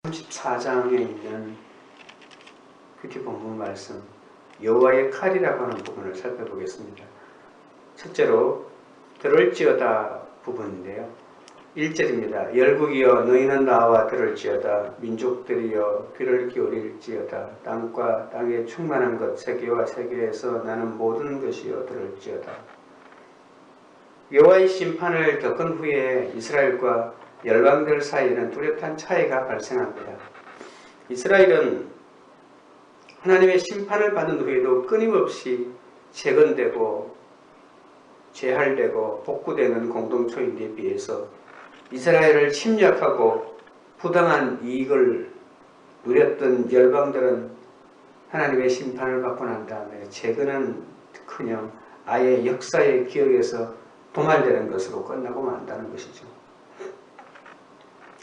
34장에 있는 큐티 본문 말씀 여호와의 칼이라고 하는 부분을 살펴보겠습니다. 첫째로 들을지어다 부분인데요. 1절입니다. 열국이여 너희는 나와 들을지어다. 민족들이여 귀를 기울일지어다. 땅과 땅에 충만한 것 세계와 세계에서 나는 모든 것이여 들을지어다. 여호와의 심판을 겪은 후에 이스라엘과 열방들 사이에는 뚜렷한 차이가 발생합니다. 이스라엘은 하나님의 심판을 받은 후에도 끊임없이 재건되고 재할되고 복구되는 공동체인데 비해서 이스라엘을 침략하고 부당한 이익을 누렸던 열방들은 하나님의 심판을 받고 난 다음에 재건은커녕 아예 역사의 기억에서 도말되는 것으로 끝나고 만다는 것이죠.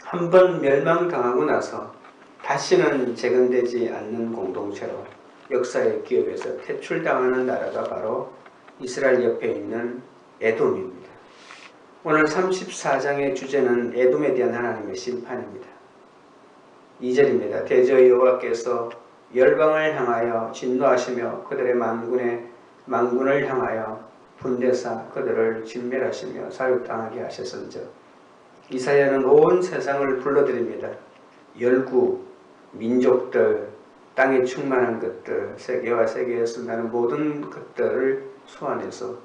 한번 멸망당하고 나서 다시는 재건되지 않는 공동체로 역사의 기억에서 퇴출당하는 나라가 바로 이스라엘 옆에 있는 에돔입니다. 오늘 34장의 주제는 에돔에 대한 하나님의 심판입니다. 2절입니다. 대저 여호와께서 열방을 향하여 진노하시며 그들의 만군을 향하여 분대사 그들을 진멸하시며 사육당하게 하셨은즉. 이사야는 온 세상을 불러드립니다. 열국, 민족들, 땅에 충만한 것들, 세계와 세계에서 나는 모든 것들을 소환해서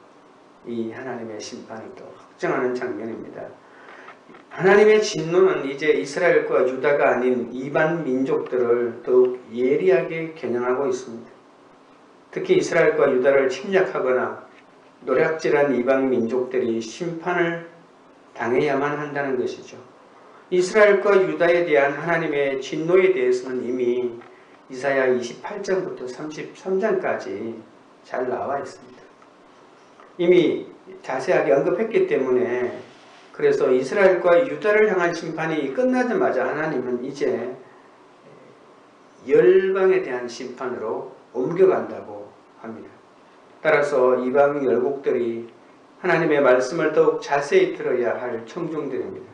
이 하나님의 심판을 또 확정하는 장면입니다. 하나님의 진노는 이제 이스라엘과 유다가 아닌 이반 민족들을 더욱 예리하게 겨냥하고 있습니다. 특히 이스라엘과 유다를 침략하거나 노략질한 이방 민족들이 심판을 당해야만 한다는 것이죠. 이스라엘과 유다에 대한 하나님의 진노에 대해서는 이미 이사야 28장부터 33장까지 잘 나와 있습니다. 이미 자세하게 언급했기 때문에 그래서 이스라엘과 유다를 향한 심판이 끝나자마자 하나님은 이제 열방에 대한 심판으로 옮겨간다고 합니다. 따라서 이방 열국들이 하나님의 말씀을 더욱 자세히 들어야 할 청중들입니다.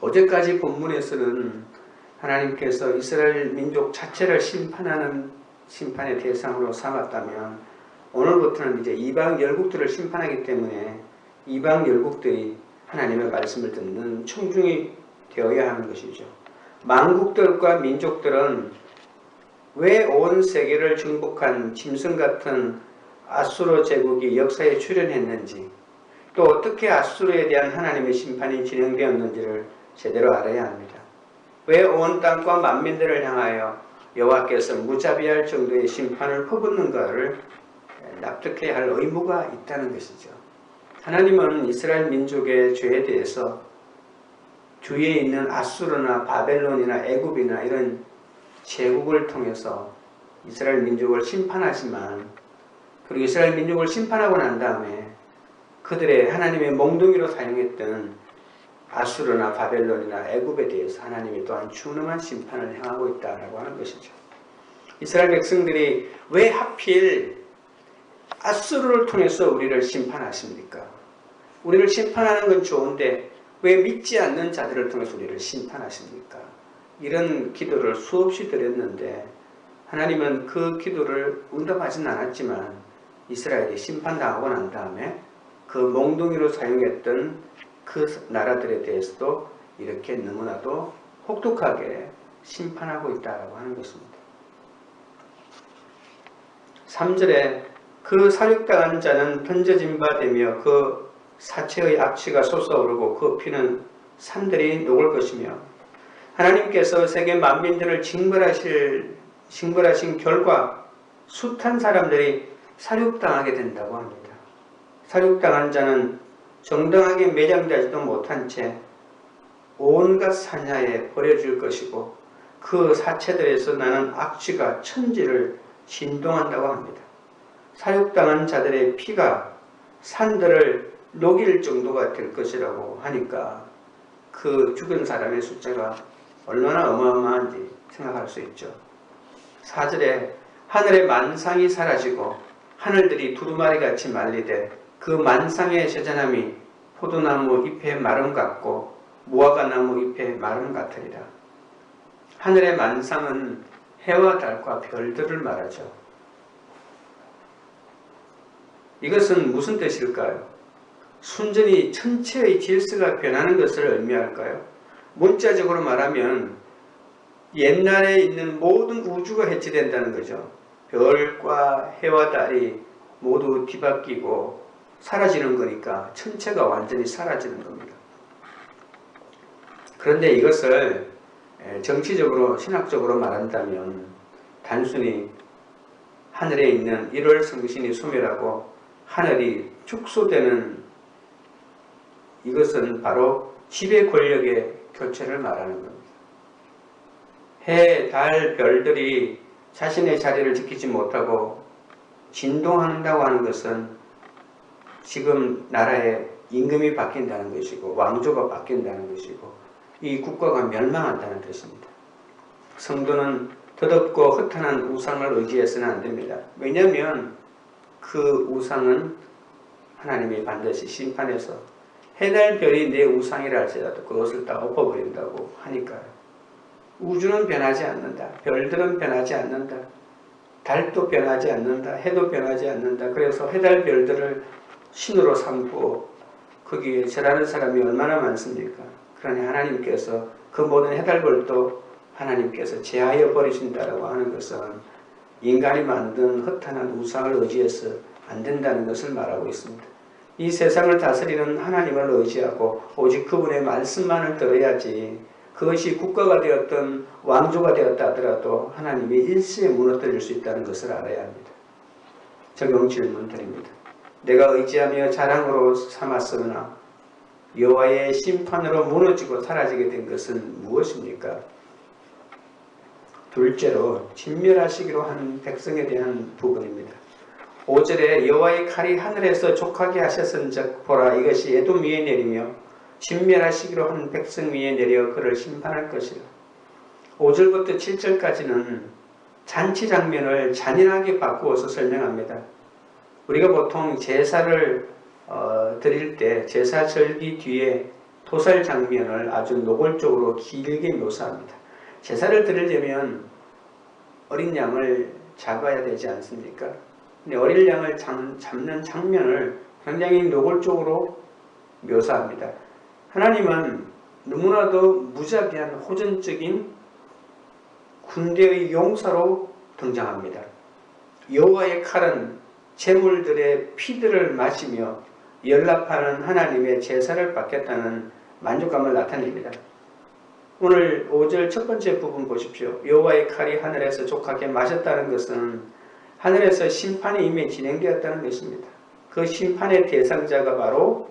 어제까지 본문에서는 하나님께서 이스라엘 민족 자체를 심판하는 심판의 대상으로 삼았다면 오늘부터는 이제 이방 열국들을 심판하기 때문에 이방 열국들이 하나님의 말씀을 듣는 청중이 되어야 하는 것이죠. 만국들과 민족들은 왜 온 세계를 정복한 짐승 같은 아수르 제국이 역사에 출현했는지 또 어떻게 아수르에 대한 하나님의 심판이 진행되었는지를 제대로 알아야 합니다. 왜 온 땅과 만민들을 향하여 여호와께서 무자비할 정도의 심판을 퍼붓는가를 납득해야 할 의무가 있다는 것이죠. 하나님은 이스라엘 민족의 죄에 대해서 주위에 있는 아수르나 바벨론이나 애굽이나 이런 제국을 통해서 이스라엘 민족을 심판하지만 그리고 이스라엘 민족을 심판하고 난 다음에 그들의 하나님의 몽둥이로 사용했던 아수르나 바벨론이나 애굽에 대해서 하나님이 또한 준엄한 심판을 행하고 있다고 하는 것이죠. 이스라엘 백성들이 왜 하필 아수르를 통해서 우리를 심판하십니까? 우리를 심판하는 건 좋은데 왜 믿지 않는 자들을 통해서 우리를 심판하십니까? 이런 기도를 수없이 드렸는데 하나님은 그 기도를 응답하지는 않았지만 이스라엘이 심판당하고 난 다음에 그 몽둥이로 사용했던 그 나라들에 대해서도 이렇게 너무나도 혹독하게 심판하고 있다고 하는 것입니다. 3절에 그 사육당한 자는 던져진 바 되며 그 사체의 악취가 솟아오르고 그 피는 산들이 녹을 것이며 하나님께서 세계 만민들을 징벌하신 결과 숱한 사람들이 사육당하게 된다고 합니다. 사육당한 자는 정당하게 매장되지도 못한 채 온갖 산야에 버려질 것이고 그 사체들에서 나는 악취가 천지를 진동한다고 합니다. 사육당한 자들의 피가 산들을 녹일 정도가 될 것이라고 하니까 그 죽은 사람의 숫자가 얼마나 어마어마한지 생각할 수 있죠. 4절에 하늘의 만상이 사라지고 하늘들이 두루마리같이 말리되 그 만상의 제자남이 포도나무 잎의 마름 같고 무화과 나무 잎의 마름 같으리라. 하늘의 만상은 해와 달과 별들을 말하죠. 이것은 무슨 뜻일까요? 순전히 천체의 질서가 변하는 것을 의미할까요? 문자적으로 말하면 옛날에 있는 모든 우주가 해체된다는 거죠. 별과 해와 달이 모두 뒤바뀌고 사라지는 거니까 천체가 완전히 사라지는 겁니다. 그런데 이것을 정치적으로 신학적으로 말한다면 단순히 하늘에 있는 1월 성신이 소멸하고 하늘이 축소되는 이것은 바로 지배 권력의 교체를 말하는 겁니다. 해, 달, 별들이 자신의 자리를 지키지 못하고 진동한다고 하는 것은 지금 나라의 임금이 바뀐다는 것이고 왕조가 바뀐다는 것이고 이 국가가 멸망한다는 뜻입니다. 성도는 더럽고 허탄한 우상을 의지해서는 안 됩니다. 왜냐하면 그 우상은 하나님이 반드시 심판해서 해달 별이 내 우상이라 할지라도 그것을 다 엎어버린다고 하니까요. 우주는 변하지 않는다. 별들은 변하지 않는다. 달도 변하지 않는다. 해도 변하지 않는다. 그래서 해달 별들을 신으로 삼고 거기에 절하는 사람이 얼마나 많습니까? 그러니 하나님께서 그 모든 해달별도 하나님께서 제하여 버리신다라고 하는 것은 인간이 만든 허탄한 우상을 의지해서 안 된다는 것을 말하고 있습니다. 이 세상을 다스리는 하나님을 의지하고 오직 그분의 말씀만을 들어야지 그것이 국가가 되었던 왕조가 되었다 하더라도 하나님이 일시에 무너뜨릴 수 있다는 것을 알아야 합니다. 적용 질문 드립니다. 내가 의지하며 자랑으로 삼았으나 여호와의 심판으로 무너지고 사라지게 된 것은 무엇입니까? 둘째로 진멸하시기로 한 백성에 대한 부분입니다. 5절에 여호와의 칼이 하늘에서 족하게 하셨은즉 보라 이것이 에돔 위에 내리며 진멸하시기로 한 백성 위에 내려 그를 심판할 것이라. 5절부터 7절까지는 잔치 장면을 잔인하게 바꾸어서 설명합니다. 우리가 보통 제사를 드릴 때 제사 절기 뒤에 도살 장면을 아주 노골적으로 길게 묘사합니다. 제사를 드리려면 어린 양을 잡아야 되지 않습니까? 근데 어린 양을 잡는 장면을 굉장히 노골적으로 묘사합니다. 하나님은 너무나도 무자비한 호전적인 군대의 용사로 등장합니다. 여호와의 칼은 제물들의 피들을 마시며 연락하는 하나님의 제사를 받겠다는 만족감을 나타냅니다. 오늘 5절 첫 번째 부분 보십시오. 여호와의 칼이 하늘에서 족하게 마셨다는 것은 하늘에서 심판이 이미 진행되었다는 것입니다. 그 심판의 대상자가 바로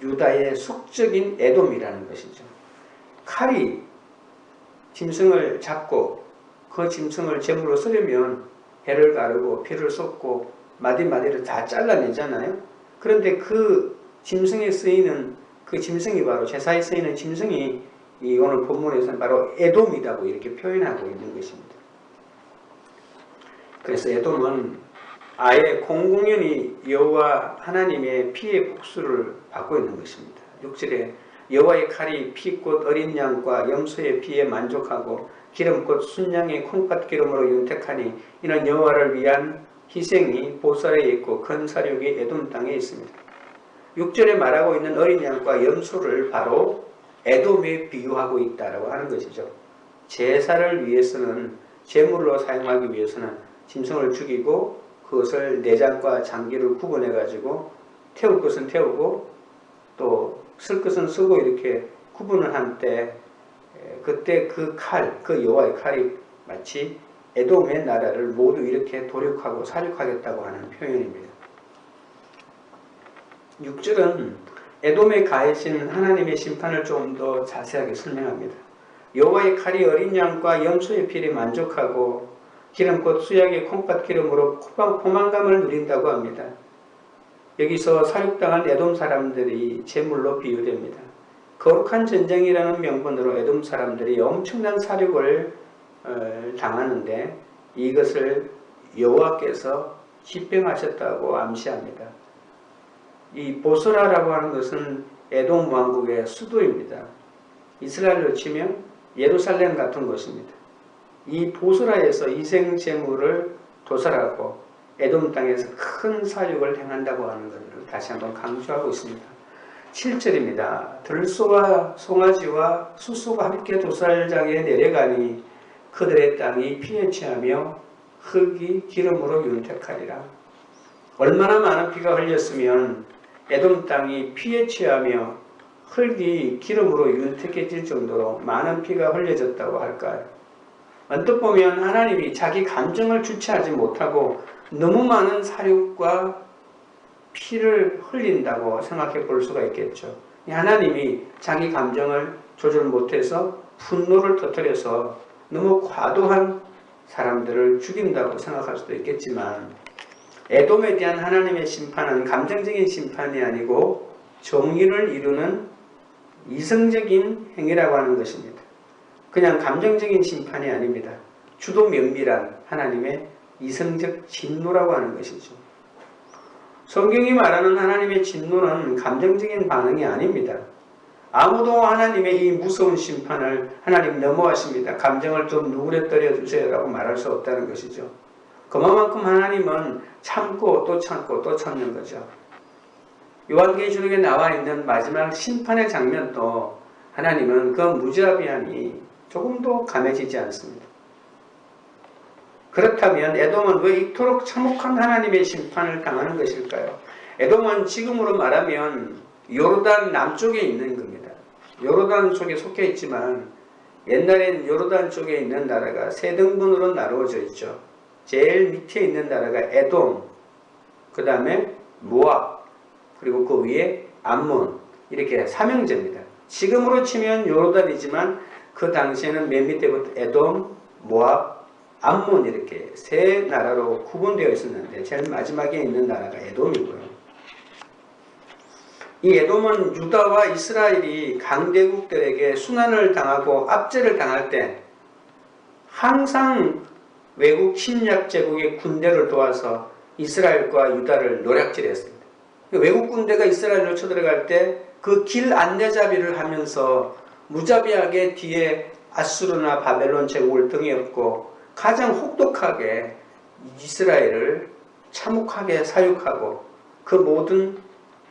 유다의 숙적인 에돔이라는 것이죠. 칼이 짐승을 잡고 그 짐승을 제물로 쓰려면 배를 가르고 피를 쏟고 마디마디를 다 잘라내잖아요. 그런데 그 짐승에 쓰이는 그 짐승이 바로 제사에 쓰이는 짐승이 이 오늘 본문에서는 바로 에돔이라고 이렇게 표현하고 있는 것입니다. 그래서 에돔은 아예 공공연히 여호와 하나님의 피의 복수를 받고 있는 것입니다. 6절에 여호와의 칼이 피꽃 어린 양과 염소의 피에 만족하고 기름꽃 순양의 콩팥 기름으로 윤택하니 이는 여호와를 위한 희생이 보살에 있고 큰 사륙이 에돔 땅에 있습니다. 6절에 말하고 있는 어린 양과 염소를 바로 에돔에 비유하고 있다고 하는 것이죠. 제사를 위해서는 제물로 사용하기 위해서는 짐승을 죽이고 그것을 내장과 장기를 구분해 가지고 태울 것은 태우고 또 쓸 것은 쓰고 이렇게 구분을 한 때 그때 그 칼, 그 여호와의 칼이 마치 에돔의 나라를 모두 이렇게 도륙하고 사륙하겠다고 하는 표현입니다. 6절은 에돔에 가해진 하나님의 심판을 좀 더 자세하게 설명합니다. 여호와의 칼이 어린 양과 염소의 피에 만족하고 기름꽃 수약의 콩팥 기름으로 포만감을 누린다고 합니다. 여기서 사륙당한 에돔 사람들이 제물로 비유됩니다. 거룩한 전쟁이라는 명분으로 에돔 사람들이 엄청난 사륙을 당하는데 이것을 여호와께서 집행하셨다고 암시합니다. 이 보스라라고 하는 것은 에돔 왕국의 수도입니다. 이스라엘로 치면 예루살렘 같은 곳입니다. 이 보스라에서 희생 제물을 도살하고 에돔 땅에서 큰 사륙을 행한다고 하는 것을 다시 한번 강조하고 있습니다. 7절입니다. 들소와 송아지와 숫소가 함께 도살장에 내려가니 그들의 땅이 피에 취하며 흙이 기름으로 윤택하리라. 얼마나 많은 피가 흘렸으면 에돔 땅이 피에 취하며 흙이 기름으로 윤택해질 정도로 많은 피가 흘려졌다고 할까요? 언뜻 보면 하나님이 자기 감정을 주체하지 못하고 너무 많은 사륙과 피를 흘린다고 생각해 볼 수가 있겠죠. 하나님이 자기 감정을 조절 못해서 분노를 터뜨려서 너무 과도한 사람들을 죽인다고 생각할 수도 있겠지만 에돔에 대한 하나님의 심판은 감정적인 심판이 아니고 정의를 이루는 이성적인 행위라고 하는 것입니다. 그냥 감정적인 심판이 아닙니다. 주도 면밀한 하나님의 이성적 진노라고 하는 것이죠. 성경이 말하는 하나님의 진노는 감정적인 반응이 아닙니다. 아무도 하나님의 이 무서운 심판을 하나님 너무하십니다. 감정을 좀 누그러뜨려 주세요 라고 말할 수 없다는 것이죠. 그만큼 하나님은 참고 또 참고 또 참는 거죠. 요한계시록에 나와 있는 마지막 심판의 장면도 하나님은 그 무자비함이 조금도 감해지지 않습니다. 그렇다면 에돔은 왜 이토록 참혹한 하나님의 심판을 당하는 것일까요? 에돔은 지금으로 말하면 요르단 남쪽에 있는 겁니다. 요르단 쪽에 속해 있지만 옛날엔 요르단 쪽에 있는 나라가 세 등분으로 나누어져 있죠. 제일 밑에 있는 나라가 에돔, 그 다음에 모압, 그리고 그 위에 암몬, 이렇게 삼형제입니다. 지금으로 치면 요르단이지만 그 당시에는 맨 밑에부터 에돔, 모압, 암몬 이렇게 세 나라로 구분되어 있었는데 제일 마지막에 있는 나라가 에돔이고요. 이 에돔은 유다와 이스라엘이 강대국들에게 순환을 당하고 압제를 당할 때 항상 외국 침략 제국의 군대를 도와서 이스라엘과 유다를 노략질했습니다. 외국 군대가 이스라엘로 쳐들어갈 때 그 길 안내잡이를 하면서 무자비하게 뒤에 아수르나 바벨론 제국을 등에 업고 가장 혹독하게 이스라엘을 참혹하게 사육하고 그 모든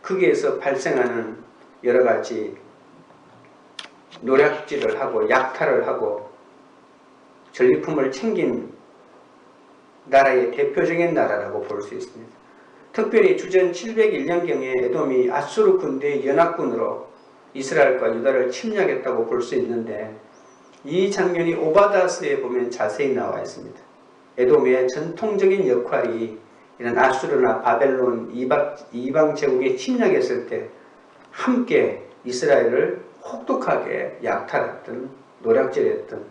거기에서 발생하는 여러 가지 노략질을 하고 약탈을 하고 전리품을 챙긴 나라의 대표적인 나라라고 볼 수 있습니다. 특별히 주전 701년경에 에돔이 아수르 군대의 연합군으로 이스라엘과 유다를 침략했다고 볼 수 있는데 이 장면이 오바다스에 보면 자세히 나와 있습니다. 에돔의 전통적인 역할이 이런 아수르나 바벨론 이방 제국에 침략했을 때 함께 이스라엘을 혹독하게 약탈했던 노략질했던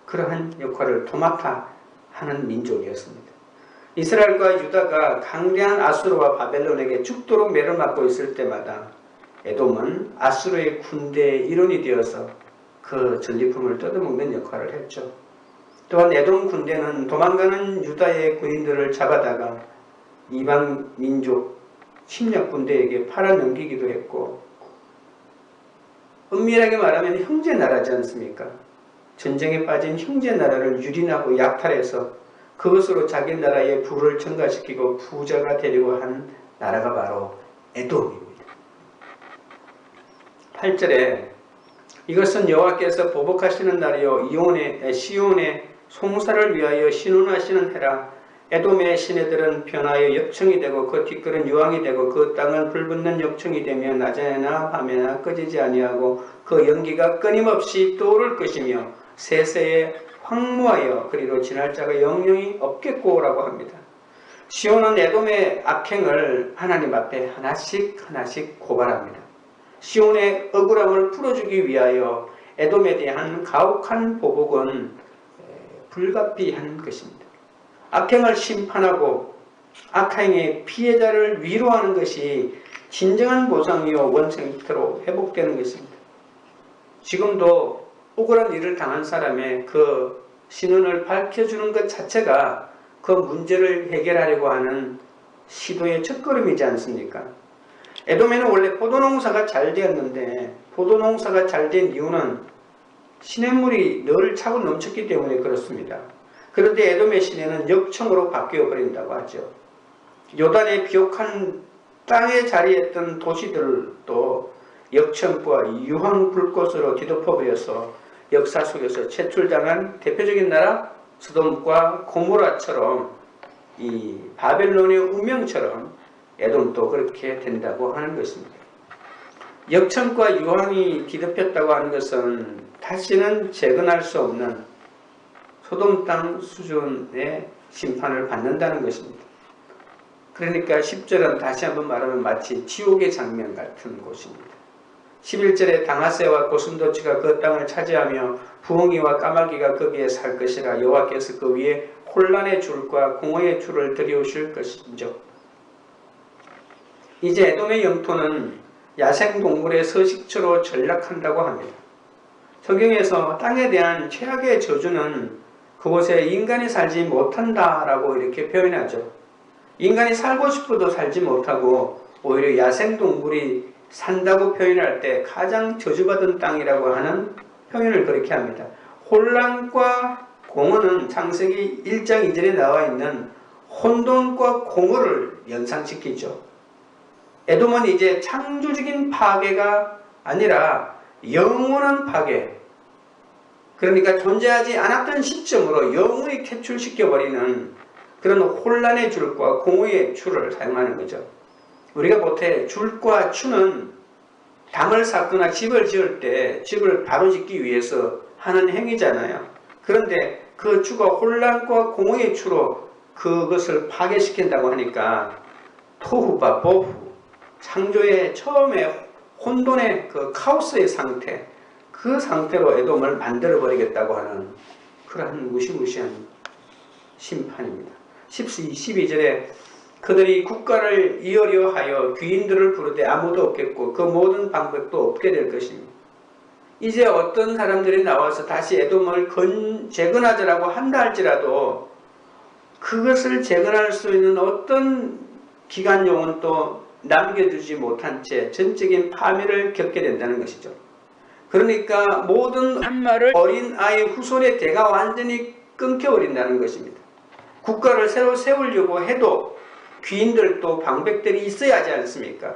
그러한 역할을 도맡아 하는 민족이었습니다. 이스라엘과 유다가 강대한 아수르와 바벨론에게 죽도록 매를 맞고 있을 때마다 에돔은 아수르의 군대의 일원이 되어서 그 전리품을 뜯어먹는 역할을 했죠. 또한 에돔 군대는 도망가는 유다의 군인들을 잡아다가 이방 민족 침략 군대에게 팔아넘기기도 했고 엄밀하게 말하면 형제 나라지 않습니까? 전쟁에 빠진 형제 나라를 유린하고 약탈해서 그것으로 자기 나라의 부를 증가시키고 부자가 되려고 한 나라가 바로 에돔입니다. 8절에 이것은 여호와께서 보복하시는 날이요 시온의 송사를 위하여 신원하시는 해라. 에돔의 시내들은 변화의 역청이 되고 그 뒷글은 유황이 되고 그 땅은 불붙는 역청이 되며 낮에나 밤에나 꺼지지 아니하고 그 연기가 끊임없이 떠오를 것이며 세세에 황무하여 그리로 지날 자가 영영이 없겠고라고 합니다. 시온은 에돔의 악행을 하나님 앞에 하나씩 고발합니다. 시온의 억울함을 풀어주기 위하여 에돔에 대한 가혹한 보복은 불가피한 것입니다. 악행을 심판하고 악행의 피해자를 위로하는 것이 진정한 보상이요 원생태로 회복되는 것입니다. 지금도 억울한 일을 당한 사람의 그 신원을 밝혀주는 것 자체가 그 문제를 해결하려고 하는 시도의 첫걸음이지 않습니까? 에돔에는 원래 포도농사가 잘 되었는데 포도농사가 잘 된 이유는 시냇물이 늘 차고 넘쳤기 때문에 그렇습니다. 그런데 에돔의 시내는 역청으로 바뀌어 버린다고 하죠. 요단의 비옥한 땅에 자리했던 도시들도 역청과 유황 불꽃으로 뒤덮어버려서 역사 속에서 채출당한 대표적인 나라 소돔과 고모라처럼 이 바벨론의 운명처럼 에돔도 그렇게 된다고 하는 것입니다. 역청과 유황이 뒤덮였다고 하는 것은 다시는 재건할 수 없는 소돔 땅 수준의 심판을 받는다는 것입니다. 그러니까 10절은 다시 한번 말하면 마치 지옥의 장면 같은 곳입니다. 11절에 당하세와 고슴도치가 그 땅을 차지하며 부엉이와 까마귀가 거기에 살 것이라 여호와께서 그 위에 혼란의 줄과 공허의 줄을 들여오실 것이죠. 이제 에돔의 영토는 야생동물의 서식처로 전락한다고 합니다. 성경에서 땅에 대한 최악의 저주는 그곳에 인간이 살지 못한다라고 이렇게 표현하죠. 인간이 살고 싶어도 살지 못하고 오히려 야생동물이 산다고 표현할 때 가장 저주받은 땅이라고 하는 표현을 그렇게 합니다. 혼란과 공허는 창세기 1장 2절에 나와 있는 혼돈과 공허를 연상시키죠. 에돔은 이제 창조적인 파괴가 아니라 영원한 파괴, 그러니까 존재하지 않았던 시점으로 영원히 퇴출시켜버리는 그런 혼란의 줄과 공허의 줄을 사용하는 거죠. 우리가 보통 줄과 추는 담을 쌓거나 집을 지을 때 집을 바로 짓기 위해서 하는 행위잖아요. 그런데 그 추가 혼란과 공허의 추로 그것을 파괴시킨다고 하니까 토후바 보후, 창조의 처음에 혼돈의 그 카오스의 상태, 그 상태로 에돔을 만들어버리겠다고 하는 그러한 무시무시한 심판입니다. 12절에 그들이 국가를 이으려 하여 귀인들을 부르되 아무도 없겠고 그 모든 방법도 없게 될 것입니다. 이제 어떤 사람들이 나와서 다시 에돔을 재건하자라고 한다 할지라도 그것을 재건할 수 있는 어떤 기간용은 또 남겨두지 못한 채 전적인 파멸을 겪게 된다는 것이죠. 그러니까 모든 어린 아이 후손의 대가 완전히 끊겨버린다는 것입니다. 국가를 새로 세우려고 해도 귀인들도 방백들이 있어야 하지 않습니까?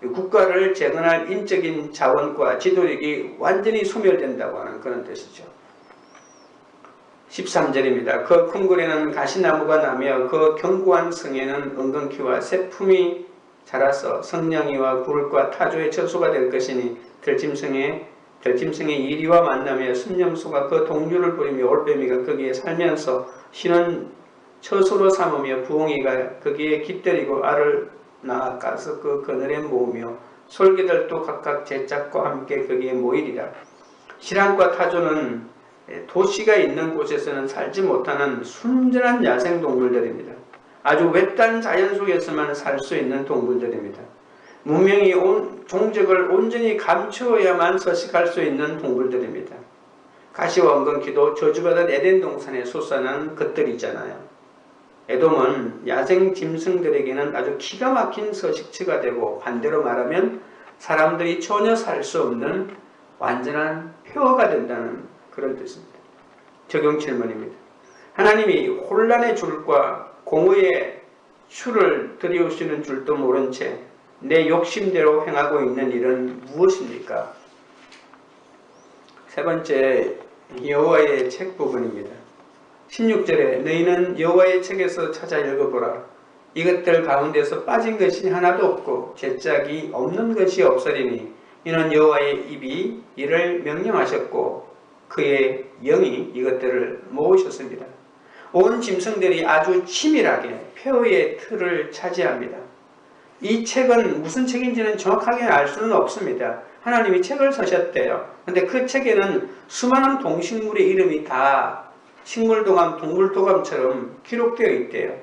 국가를 재건할 인적인 자원과 지도력이 완전히 소멸된다고 하는 그런 뜻이죠. 13절입니다. 그 큰 굴에는 가시나무가 나며 그 견고한 성에는 은근키와 새품이 자라서 성냥이와 굴과 타조의 처소가 될 것이니 들짐승의 이리와 만나며 순념소가 그 동류를 부리며 올빼미가 거기에 살면서 신은 처소로 삼으며 부엉이가 거기에 깃들이고 알을 낳아가서 그 그늘에 모으며 솔개들도 각각 제 짝과 함께 거기에 모이리라. 신랑과 타조는 도시가 있는 곳에서는 살지 못하는 순전한 야생동물들입니다. 아주 외딴 자연 속에서만 살 수 있는 동물들입니다. 문명이 종적을 온전히 감추어야만 서식할 수 있는 동물들입니다. 가시와 은근키도 저주받은 에덴 동산에 솟아난 것들이잖아요. 에돔은 야생 짐승들에게는 아주 기가 막힌 서식처가 되고 반대로 말하면 사람들이 전혀 살 수 없는 완전한 폐허가 된다는 그런 뜻입니다. 적용 질문입니다. 하나님이 혼란의 줄과 공허의 추를 들이오시는 줄도 모른 채 내 욕심대로 행하고 있는 일은 무엇입니까? 세 번째, 여호와의 책 부분입니다. 16절에 너희는 여호와의 책에서 찾아 읽어보라. 이것들 가운데서 빠진 것이 하나도 없고 죄짝이 없는 것이 없으리니 이는 여호와의 입이 이를 명령하셨고 그의 영이 이것들을 모으셨습니다. 온 짐승들이 아주 치밀하게 폐허의 틀을 차지합니다. 이 책은 무슨 책인지는 정확하게 알 수는 없습니다. 하나님이 책을 쓰셨대요. 근데 그 책에는 수많은 동식물의 이름이 다 식물도감, 동물도감처럼 기록되어 있대요.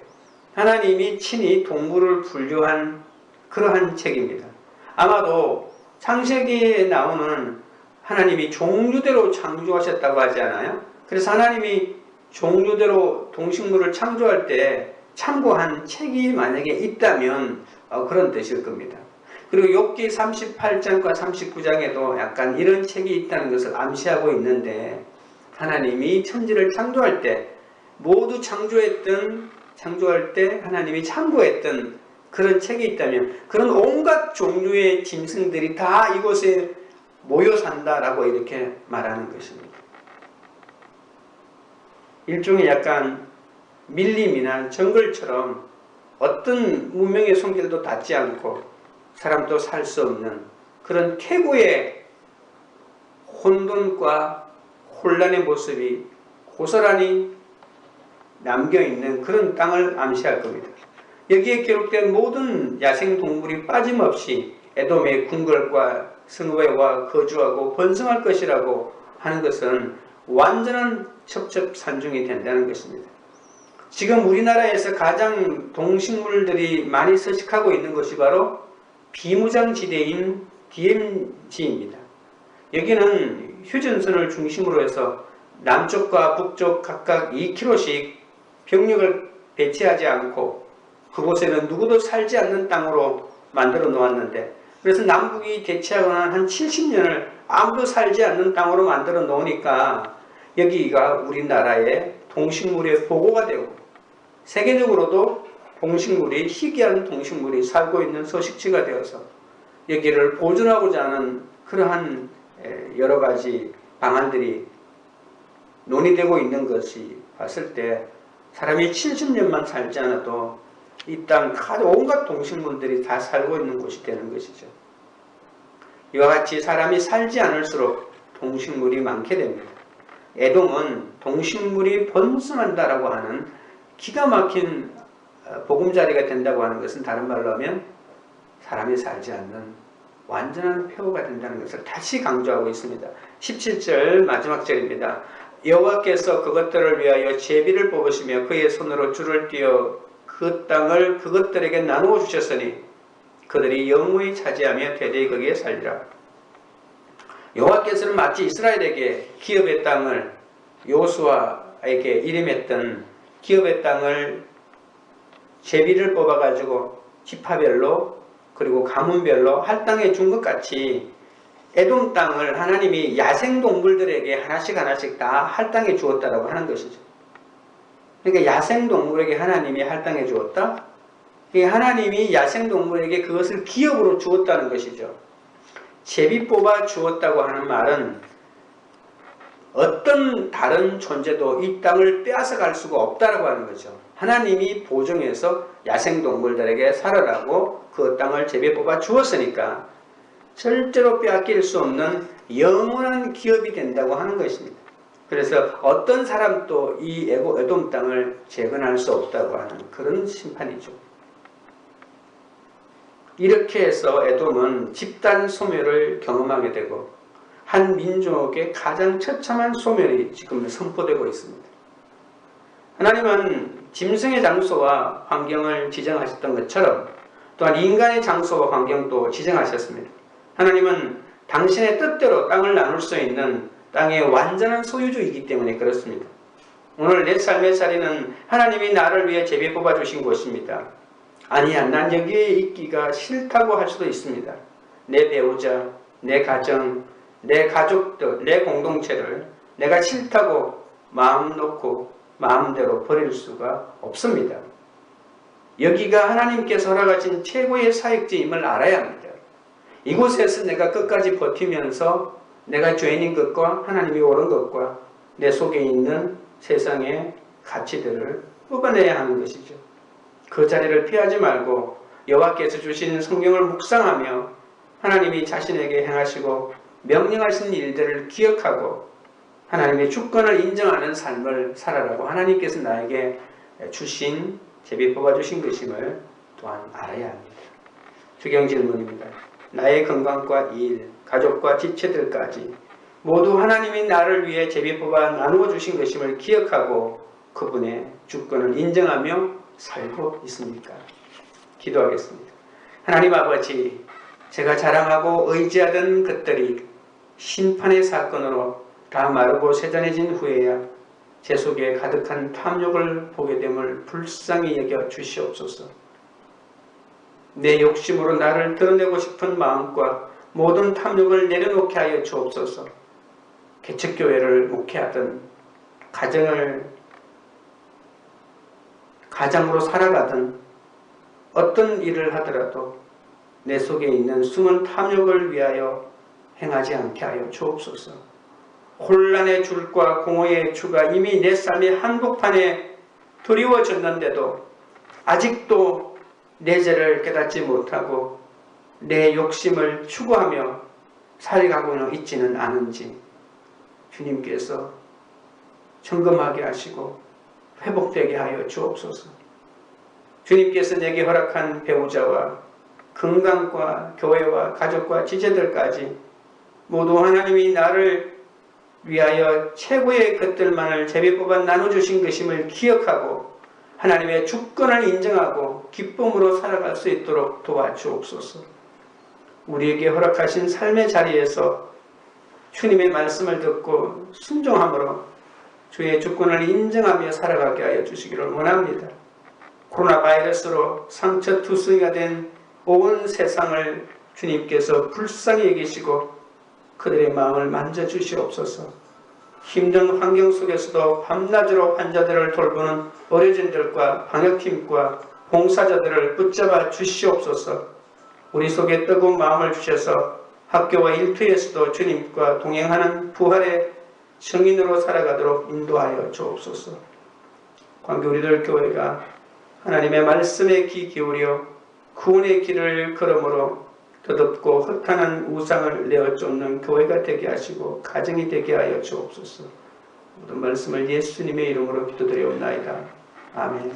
하나님이 친히 동물을 분류한 그러한 책입니다. 아마도 창세기에 나오는 하나님이 종류대로 창조하셨다고 하지 않아요? 그래서 하나님이 종류대로 동식물을 창조할 때 참고한 책이 만약에 있다면 그런 뜻일 겁니다. 그리고 욥기 38장과 39장에도 약간 이런 책이 있다는 것을 암시하고 있는데, 하나님이 천지를 창조할 때 모두 창조할 때 하나님이 참고했던 그런 책이 있다면, 그런 온갖 종류의 짐승들이 다 이곳에 모여 산다라고 이렇게 말하는 것입니다. 일종의 약간 밀림이나 정글처럼 어떤 문명의 손길도 닿지 않고 사람도 살 수 없는 그런 태고의 혼돈과 혼란의 모습이 고스란히 남겨있는 그런 땅을 암시할 겁니다. 여기에 기록된 모든 야생동물이 빠짐없이 에돔의 궁궐과 성읍에와 거주하고 번성할 것이라고 하는 것은 완전한 첩첩산중이 된다는 것입니다. 지금 우리나라에서 가장 동식물들이 많이 서식하고 있는 것이 바로 비무장지대인 DMZ입니다. 여기는 휴전선을 중심으로 해서 남쪽과 북쪽 각각 2km씩 병력을 배치하지 않고 그곳에는 누구도 살지 않는 땅으로 만들어 놓았는데, 그래서 남북이 대치하거나 한 70년을 아무도 살지 않는 땅으로 만들어 놓으니까 여기가 우리나라의 동식물의 보고가 되고, 세계적으로도 동식물이, 희귀한 동식물이 살고 있는 서식지가 되어서 여기를 보존하고자 하는 그러한 여러 가지 방안들이 논의되고 있는 것이 봤을 때, 사람이 70년만 살지 않아도 이 땅 온갖 동식물들이 다 살고 있는 곳이 되는 것이죠. 이와 같이 사람이 살지 않을수록 동식물이 많게 됩니다. 에돔은 동식물이 번성한다라고 하는 기가 막힌 보금자리가 된다고 하는 것은, 다른 말로 하면 사람이 살지 않는 완전한 폐허가 된다는 것을 다시 강조하고 있습니다. 17절 마지막 절입니다. 여호와께서 그것들을 위하여 제비를 뽑으시며 그의 손으로 줄을 띄어 그 땅을 그것들에게 나누어 주셨으니 그들이 영원히 차지하며 대대히 거기에 살리라. 여호와께서는 마치 이스라엘에게 기업의 땅을, 여호수아에게 이름했던 기업의 땅을 제비를 뽑아가지고 지파별로 그리고 가문별로 할당해 준 것 같이 에돔 땅을 하나님이 야생동물들에게 하나씩 다 할당해 주었다라고 하는 것이죠. 그러니까 야생동물에게 하나님이 할당해 주었다? 하나님이 야생동물에게 그것을 기업으로 주었다는 것이죠. 제비 뽑아 주었다고 하는 말은 어떤 다른 존재도 이 땅을 빼앗아갈 수가 없다라고 하는 거죠. 하나님이 보증해서 야생동물들에게 살아라고 그 땅을 제비 뽑아 주었으니까 절대로 빼앗길 수 없는 영원한 기업이 된다고 하는 것입니다. 그래서 어떤 사람도 이 에돔 땅을 재건할 수 없다고 하는 그런 심판이죠. 이렇게 해서 에돔은 집단 소멸을 경험하게 되고 한 민족의 가장 처참한 소멸이 지금 선포되고 있습니다. 하나님은 짐승의 장소와 환경을 지정하셨던 것처럼 또한 인간의 장소와 환경도 지정하셨습니다. 하나님은 당신의 뜻대로 땅을 나눌 수 있는 땅의 완전한 소유주이기 때문에 그렇습니다. 오늘 내 삶의 자리는 하나님이 나를 위해 제비 뽑아주신 곳입니다. 아니야, 난 여기에 있기가 싫다고 할 수도 있습니다. 내 배우자, 내 가정, 내 가족들, 내 공동체를 내가 싫다고 마음 놓고 마음대로 버릴 수가 없습니다. 여기가 하나님께서 허락하신 최고의 사역지임을 알아야 합니다. 이곳에서 내가 끝까지 버티면서 내가 죄인인 것과 하나님이 옳은 것과 내 속에 있는 세상의 가치들을 뽑아내야 하는 것이죠. 그 자리를 피하지 말고 여호와께서 주신 성경을 묵상하며 하나님이 자신에게 행하시고 명령하신 일들을 기억하고 하나님의 주권을 인정하는 삶을 살아라고 하나님께서 나에게 주신, 제비 뽑아주신 것임을 또한 알아야 합니다. 주경 질문입니다. 나의 건강과 일, 가족과 지체들까지 모두 하나님이 나를 위해 제비 뽑아 나누어 주신 것임을 기억하고 그분의 주권을 인정하며 살고 있습니까? 기도하겠습니다. 하나님 아버지, 제가 자랑하고 의지하던 것들이 심판의 사건으로 다 마르고 세잔해진 후에야 제 속에 가득한 탐욕을 보게 됨을 불쌍히 여겨 주시옵소서. 내 욕심으로 나를 드러내고 싶은 마음과 모든 탐욕을 내려놓게 하여 주옵소서. 개척교회를 목회하든 가장으로 살아가든 어떤 일을 하더라도 내 속에 있는 숨은 탐욕을 위하여 행하지 않게 하여 주옵소서. 혼란의 줄과 공허의 추가 이미 내 삶의 한복판에 드리워졌는데도 아직도 내 죄를 깨닫지 못하고 내 욕심을 추구하며 살아가고 있지는 않은지 주님께서 점검하게 하시고 회복되게 하여 주옵소서. 주님께서 내게 허락한 배우자와 건강과 교회와 가족과 지체들까지 모두 하나님이 나를 위하여 최고의 것들만을 제비 뽑아 나눠주신 것임을 기억하고 하나님의 주권을 인정하고 기쁨으로 살아갈 수 있도록 도와주옵소서. 우리에게 허락하신 삶의 자리에서 주님의 말씀을 듣고 순종함으로 주의 주권을 인정하며 살아가게 하여 주시기를 원합니다. 코로나 바이러스로 상처투성이가 된 온 세상을 주님께서 불쌍히 여기시고 그들의 마음을 만져주시옵소서. 힘든 환경 속에서도 밤낮으로 환자들을 돌보는 의료진들과 방역팀과 봉사자들을 붙잡아 주시옵소서. 우리 속에 뜨거운 마음을 주셔서 학교와 일터에서도 주님과 동행하는 부활의 증인으로 살아가도록 인도하여 주옵소서. 관계 우리들 교회가 하나님의 말씀에 귀 기울여 구원의 길을 걸음으로 더덥고 헛하는 우상을 내어 쫓는 교회가 되게 하시고 가정이 되게 하여 주옵소서. 모든 말씀을 예수님의 이름으로 기도드리옵나이다. 아멘.